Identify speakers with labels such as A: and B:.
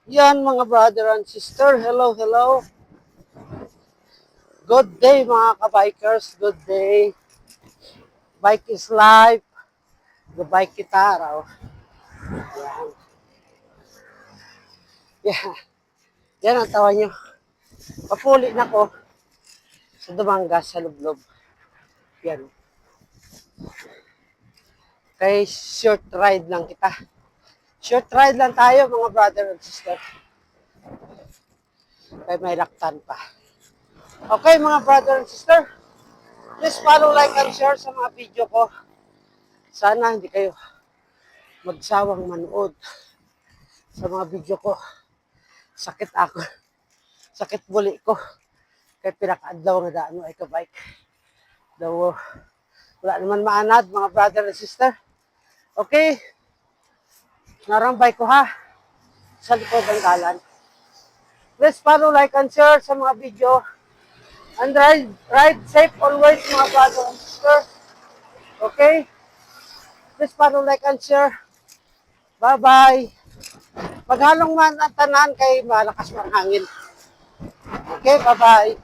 A: Yan mga brother and sister, hello, hello. Good day mga kabikers, good day. Bike is life, gabike kita raw. Yan. Yan. Yan ang tawa nyo. Papuli na ko sa Dumangas, sa Lublob. Yan. Kay short ride lang kita. Short ride lang tayo mga brother and sister. Kay may laktan pa. Okay mga brother and sister, please follow, like, and share sa mga video ko. Sana hindi kayo magsawang manood sa mga video ko. Sakit ako. Sakit buli ko. Kaya pinakaadlaw nga daan ay kabike. Daw, wala naman maanad mga brother and sister. Okay. Narambay ko ha. Sa likod ng dalan. Please follow, like, and share sa mga video. And ride safe always mga brother and sister. Okay. Please follow, like, and share. Bye-bye. Maghalong man ang tanan kay malakas man hangin. Okay, bye-bye.